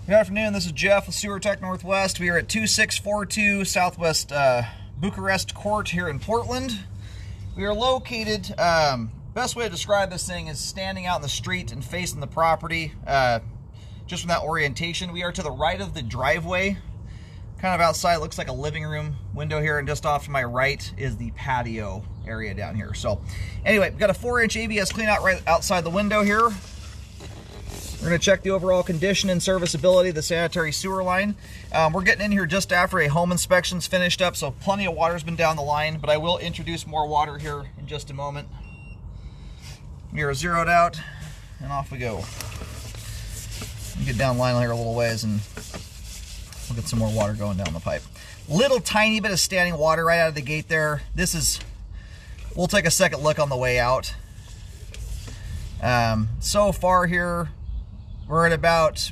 Good afternoon, this is Jeff with Sewer Tech Northwest. We are at 2642 Southwest Bucharest Court here in Portland. We are located, best way to describe this thing is standing out in the street and facing the property, just from that orientation. We are to the right of the driveway, kind of outside. It looks like a living room window here, and just off to my right is the patio area down here. So anyway, we've got a 4-inch ABS cleanout right outside the window here. We're going to check the overall condition and serviceability of the sanitary sewer line. We're getting in here just after a home inspection's finished up, so plenty of water's been down the line, but I will introduce more water here in just a moment. We are zeroed out, and off we go. We'll get down the line here a little ways, and we'll get some more water going down the pipe. Little tiny bit of standing water right out of the gate there. We'll take a second look on the way out. So far here, we're at about,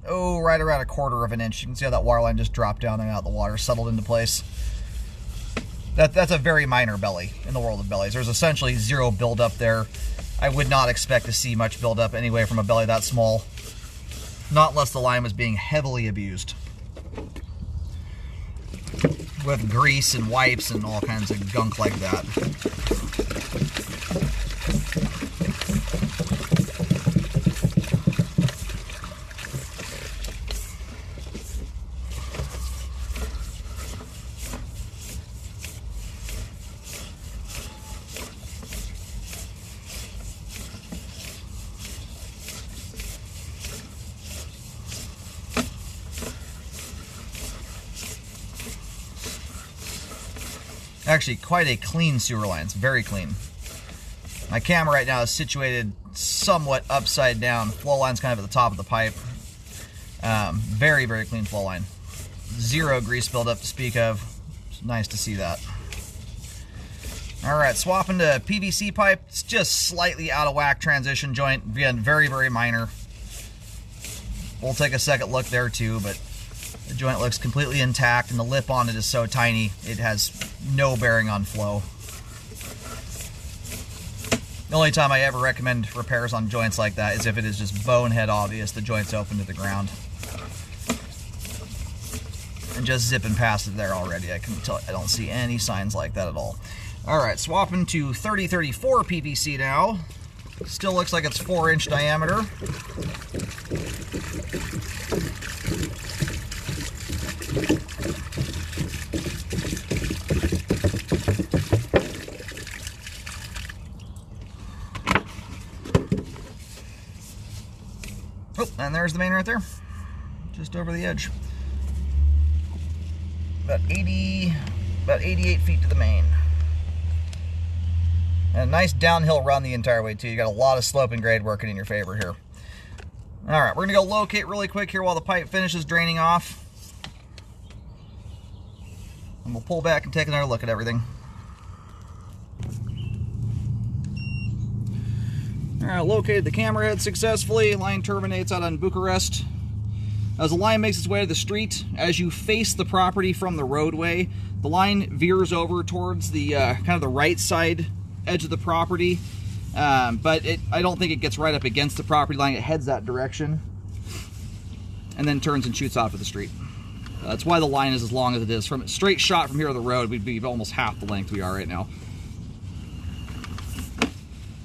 right around a quarter of an inch. You can see how that water line just dropped down there, and out the water settled into place. That's a very minor belly in the world of bellies. There's essentially zero buildup there. I would not expect to see much buildup anyway from a belly that small, not unless the line was being heavily abused with grease and wipes and all kinds of gunk like that. Actually, quite a clean sewer line. It's very clean. My camera right now is situated somewhat upside down. Flow line's kind of at the top of the pipe. Very, very clean flow line. Zero grease buildup to speak of. It's nice to see that. Alright, swapping to PVC pipe. It's just slightly out of whack transition joint. Again, very, very minor. We'll take a second look there too, but the joint looks completely intact, and the lip on it is so tiny, it has no bearing on flow. The only time I ever recommend repairs on joints like that is if it is just bonehead obvious the joint's open to the ground. And just zipping past it there already, I don't see any signs like that at all. Alright, swapping to 3034 PVC now. Still looks like it's 4-inch diameter. Oh, and there's the main right there, just over the edge. About 88 feet to the main. And a nice downhill run the entire way too. You got a lot of slope and grade working in your favor here. All right, we're gonna go locate really quick here while the pipe finishes draining off. And we'll pull back and take another look at everything. All right, located the camera head successfully. Line terminates out on Bucharest. As the line makes its way to the street, as you face the property from the roadway, the line veers over towards the kind of the right side edge of the property. But I don't think it gets right up against the property line. It heads that direction and then turns and shoots off to the street. That's why the line is as long as it is. From a straight shot from here to the road, we'd be almost half the length we are right now.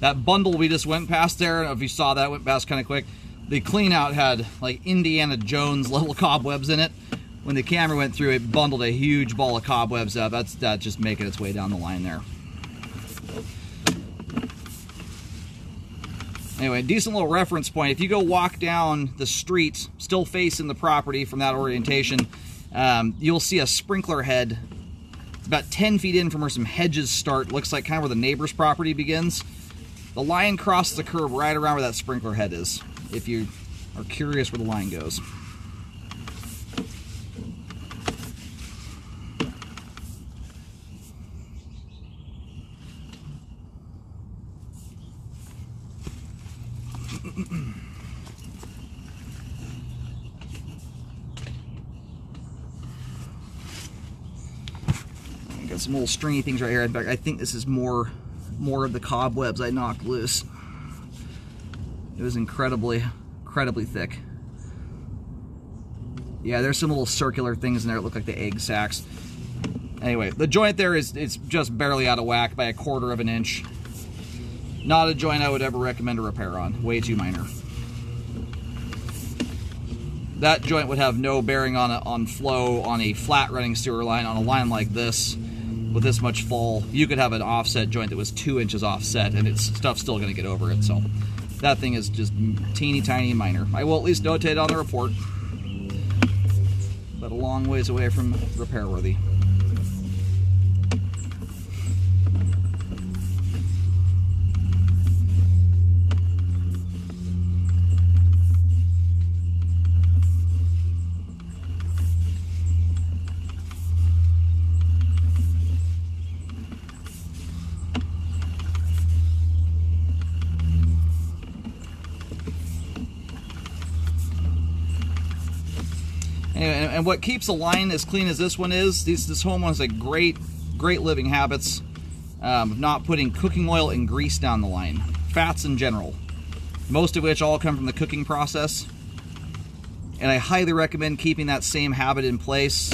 That bundle we just went past there, I don't know if you saw that, went past kind of quick. The clean out had like Indiana Jones level cobwebs in it. When the camera went through, it bundled a huge ball of cobwebs up. That's just making its way down the line there. Anyway, decent little reference point. If you go walk down the street, still facing the property from that orientation, you'll see a sprinkler head. It's about 10 feet in from where some hedges start. Looks like kind of where the neighbor's property begins. The line crosses the curb right around where that sprinkler head is, if you are curious where the line goes. Got some little stringy things right here. In fact, I think this is more of the cobwebs I knocked loose. It was incredibly thick. Yeah, there's some little circular things in there that look like the egg sacs. Anyway, the joint there is just barely out of whack by 1/4 of an inch. Not a joint I would ever recommend a repair on. Way too minor. That joint would have no bearing on flow on a flat running sewer line. On a line like this, with this much fall, you could have an offset joint that was 2 inches offset, and stuff's still going to get over it. So that thing is just teeny tiny minor. I will at least notate it on the report, but a long ways away from repair worthy. And what keeps a line as clean as this one is, this home has a great living habits of not putting cooking oil and grease down the line. Fats in general. Most of which all come from the cooking process. And I highly recommend keeping that same habit in place.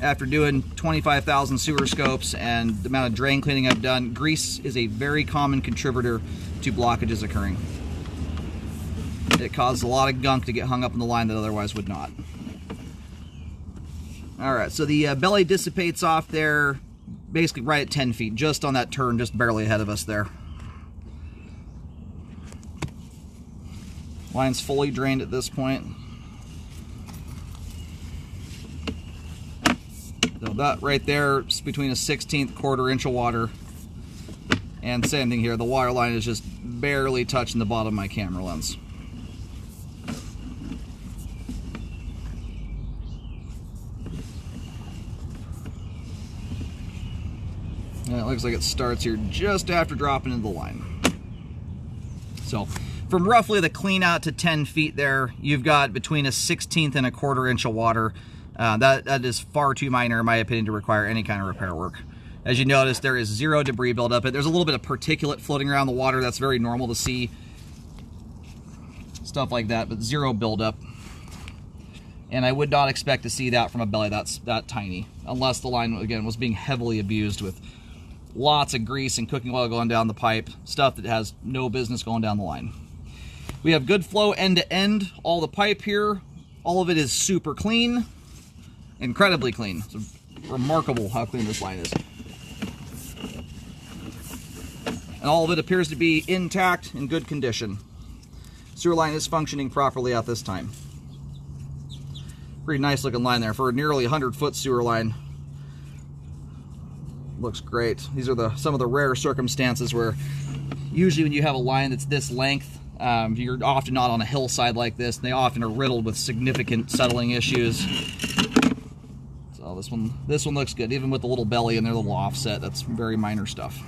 After doing 25,000 sewer scopes and the amount of drain cleaning I've done, grease is a very common contributor to blockages occurring. It causes a lot of gunk to get hung up in the line that otherwise would not. Alright, so the belly dissipates off there basically right at 10 feet, just on that turn, just barely ahead of us there. Line's fully drained at this point. So that right there is between a 1/16 1/4 inch of water. And same thing here, the water line is just barely touching the bottom of my camera lens. And it looks like it starts here just after dropping into the line. So from roughly the clean out to 10 feet there, you've got between a 1/16 and a 1/4 inch of water. That is far too minor, in my opinion, to require any kind of repair work. As you notice, there is zero debris buildup. There's a little bit of particulate floating around the water. That's very normal to see. Stuff like that, but zero buildup. And I would not expect to see that from a belly that's that tiny, unless the line, again, was being heavily abused with lots of grease and cooking oil going down the pipe, stuff that has no business going down the line. We have good flow end to end. All the pipe here, all of it is super clean, incredibly clean. It's remarkable how clean this line is. And all of it appears to be intact, in good condition. Sewer line is functioning properly at this time. Pretty nice looking line there for a nearly 100-foot sewer line. Looks great. These are some of the rare circumstances where usually when you have a line that's this length, you're often not on a hillside like this, and they often are riddled with significant settling issues. So this one looks good, even with the little belly and their little offset. That's very minor stuff.